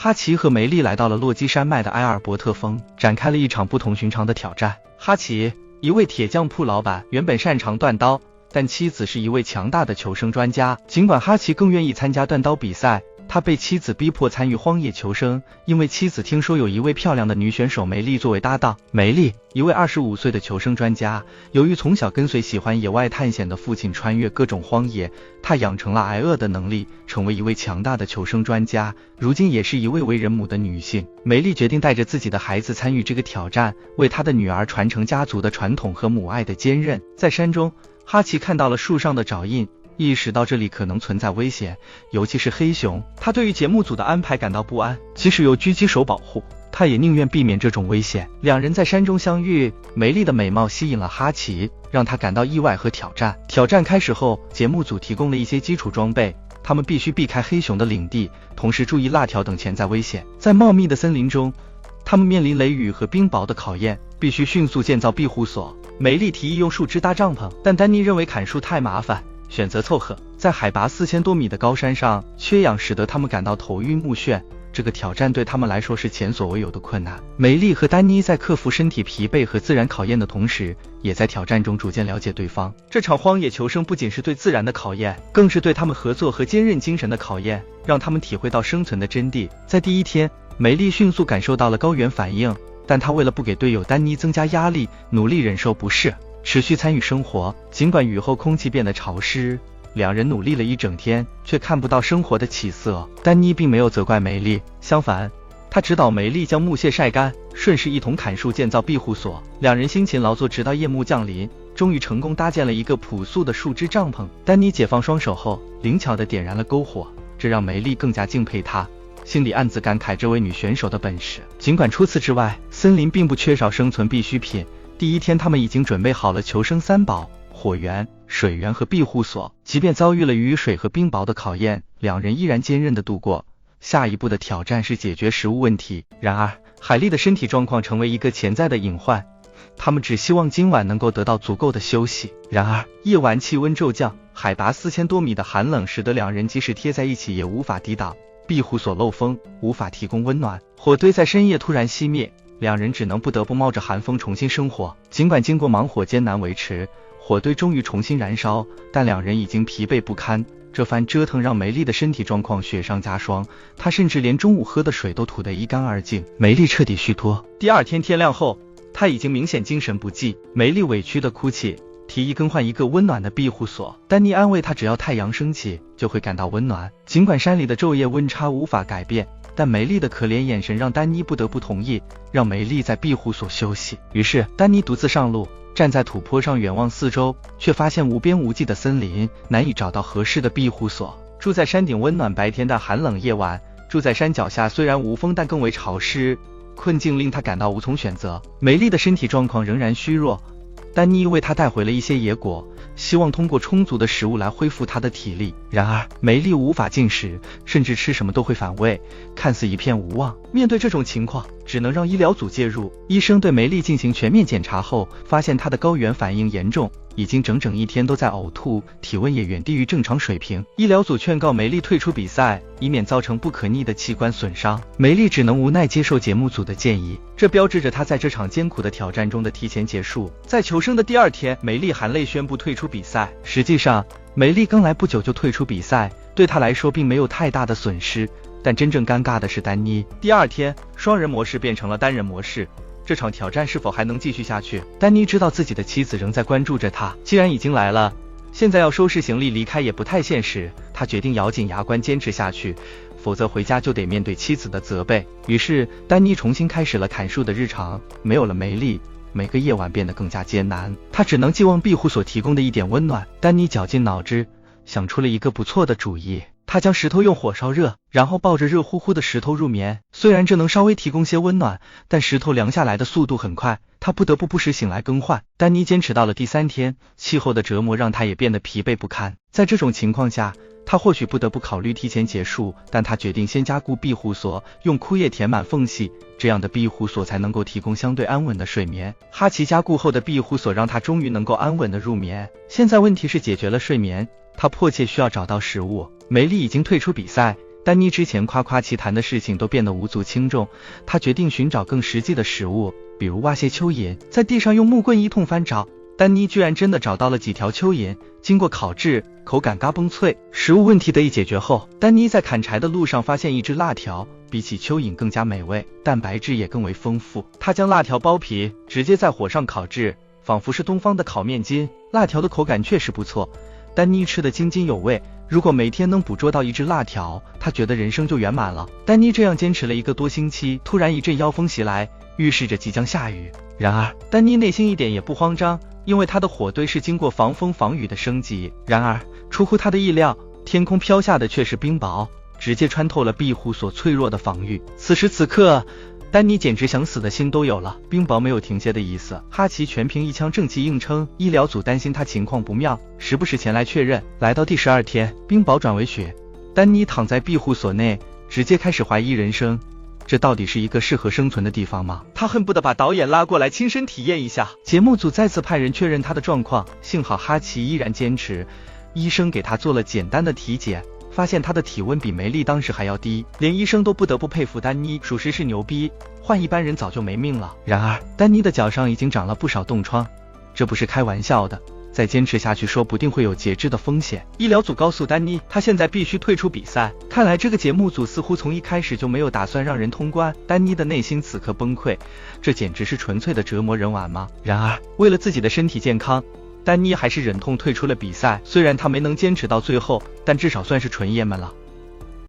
哈奇和梅丽来到了落基山脉的埃尔伯特峰，展开了一场不同寻常的挑战。哈奇，一位铁匠铺老板，原本擅长锻刀，但妻子是一位强大的求生专家。尽管哈奇更愿意参加锻刀比赛，他被妻子逼迫参与荒野求生，因为妻子听说有一位漂亮的女选手梅丽作为搭档。梅丽，一位25岁的求生专家，由于从小跟随喜欢野外探险的父亲穿越各种荒野，她养成了挨饿的能力，成为一位强大的求生专家，如今也是一位为人母的女性。梅丽决定带着自己的孩子参与这个挑战，为她的女儿传承家族的传统和母爱的坚韧。在山中，哈奇看到了树上的爪印，意识到这里可能存在危险，尤其是黑熊。他对于节目组的安排感到不安，即使有狙击手保护，他也宁愿避免这种危险。两人在山中相遇，梅丽的美貌吸引了哈奇，让他感到意外和挑战。挑战开始后，节目组提供了一些基础装备，他们必须避开黑熊的领地，同时注意辣条等潜在危险。在茂密的森林中，他们面临雷雨和冰雹的考验，必须迅速建造庇护所。梅丽提议用树枝搭帐篷，但丹妮认为砍树太麻烦，选择凑合。在海拔4000多米的高山上，缺氧使得他们感到头晕目眩，这个挑战对他们来说是前所未有的困难。梅丽和丹妮在克服身体疲惫和自然考验的同时，也在挑战中逐渐了解对方。这场荒野求生不仅是对自然的考验，更是对他们合作和坚韧精神的考验，让他们体会到生存的真谛。在第一天，梅丽迅速感受到了高原反应，但她为了不给队友丹妮增加压力，努力忍受不适，持续参与生活。尽管雨后空气变得潮湿，两人努力了一整天，却看不到生活的起色。丹妮并没有责怪梅丽，相反，他指导梅丽将木屑晒干，顺势一同砍树建造庇护所。两人辛勤劳作，直到夜幕降临，终于成功搭建了一个朴素的树枝帐篷。丹妮解放双手后，灵巧地点燃了篝火，这让梅丽更加敬佩她，心里暗自感慨这位女选手的本事。尽管除此之外，森林并不缺少生存必需品。第一天，他们已经准备好了求生三宝：火源、水源和庇护所。即便遭遇了雨水和冰雹的考验，两人依然坚韧地度过。下一步的挑战是解决食物问题。然而，海莉的身体状况成为一个潜在的隐患，他们只希望今晚能够得到足够的休息。然而，夜晚气温骤降，海拔4000多米的寒冷使得两人即使贴在一起也无法抵挡。庇护所漏风，无法提供温暖，火堆在深夜突然熄灭，两人只能不得不冒着寒风重新生火。尽管经过忙活艰难维持，火堆终于重新燃烧，但两人已经疲惫不堪。这番折腾让梅丽的身体状况雪上加霜，她甚至连中午喝的水都吐得一干二净。梅丽彻底虚脱。第二天天亮后，她已经明显精神不济。梅丽委屈地哭泣，提议更换一个温暖的庇护所。丹妮安慰她，只要太阳升起，就会感到温暖。尽管山里的昼夜温差无法改变，但梅丽的可怜眼神让丹妮不得不同意，让梅丽在庇护所休息。于是，丹妮独自上路，站在土坡上远望四周，却发现无边无际的森林，难以找到合适的庇护所。住在山顶温暖白天，但寒冷夜晚；住在山脚下虽然无风，但更为潮湿。困境令他感到无从选择。梅丽的身体状况仍然虚弱，丹妮为她带回了一些野果，希望通过充足的食物来恢复她的体力。然而，梅丽无法进食，甚至吃什么都会反胃，看似一片无望。面对这种情况，只能让医疗组介入。医生对梅丽进行全面检查后，发现她的高原反应严重，已经整整一天都在呕吐，体温也远低于正常水平。医疗组劝告梅丽退出比赛，以免造成不可逆的器官损伤。梅丽只能无奈接受节目组的建议，这标志着她在这场艰苦的挑战中的提前结束。在求生的第二天，梅丽含泪宣布退出比赛。实际上，梅丽刚来不久就退出比赛，对她来说并没有太大的损失，但真正尴尬的是丹妮。第二天，双人模式变成了单人模式，这场挑战是否还能继续下去？丹妮知道自己的妻子仍在关注着他，既然已经来了，现在要收拾行李离开也不太现实。他决定咬紧牙关坚持下去，否则回家就得面对妻子的责备。于是，丹妮重新开始了砍树的日常。没有了梅丽，每个夜晚变得更加艰难，他只能寄望庇护所提供的一点温暖。丹妮绞尽脑汁，想出了一个不错的主意。他将石头用火烧热，然后抱着热乎乎的石头入眠。虽然这能稍微提供些温暖，但石头凉下来的速度很快，他不得不时醒来更换。丹妮坚持到了第3天，气候的折磨让他也变得疲惫不堪。在这种情况下，他或许不得不考虑提前结束，但他决定先加固庇护所，用枯叶填满缝隙，这样的庇护所才能够提供相对安稳的睡眠。哈奇加固后的庇护所让他终于能够安稳的入眠。现在问题是解决了睡眠，他迫切需要找到食物。梅丽已经退出比赛，丹妮之前夸夸其谈的事情都变得无足轻重，她决定寻找更实际的食物，比如挖些蚯蚓，在地上用木棍一通翻找。丹妮居然真的找到了几条蚯蚓，经过烤制，口感嘎嘣脆，食物问题得以解决后，丹妮在砍柴的路上发现一只辣条，比起蚯蚓更加美味，蛋白质也更为丰富。她将辣条剥皮，直接在火上烤制，仿佛是东方的烤面筋。辣条的口感确实不错，丹妮吃得津津有味。如果每天能捕捉到一只辣条，她觉得人生就圆满了。丹妮这样坚持了1个多星期，突然一阵妖风袭来，预示着即将下雨。然而，丹妮内心一点也不慌张，因为她的火堆是经过防风防雨的升级。然而，出乎她的意料，天空飘下的却是冰雹，直接穿透了庇护所脆弱的防御。此时此刻，丹妮简直想死的心都有了。冰雹没有停歇的意思，哈奇全凭一腔正气硬撑。医疗组担心他情况不妙，时不时前来确认。来到第12天，冰雹转为雪，丹妮躺在庇护所内，直接开始怀疑人生。这到底是一个适合生存的地方吗？他恨不得把导演拉过来亲身体验一下。节目组再次派人确认他的状况，幸好哈奇依然坚持。医生给他做了简单的体检，发现他的体温比梅丽当时还要低，连医生都不得不佩服丹妮，属实是牛逼，换一般人早就没命了。然而，丹妮的脚上已经长了不少冻疮，这不是开玩笑的，再坚持下去说不定会有截肢的风险。医疗组告诉丹妮，她现在必须退出比赛。看来这个节目组似乎从一开始就没有打算让人通关。丹妮的内心此刻崩溃，这简直是纯粹的折磨人玩吗？然而，为了自己的身体健康，丹妮还是忍痛退出了比赛。虽然她没能坚持到最后，但至少算是纯爷们了。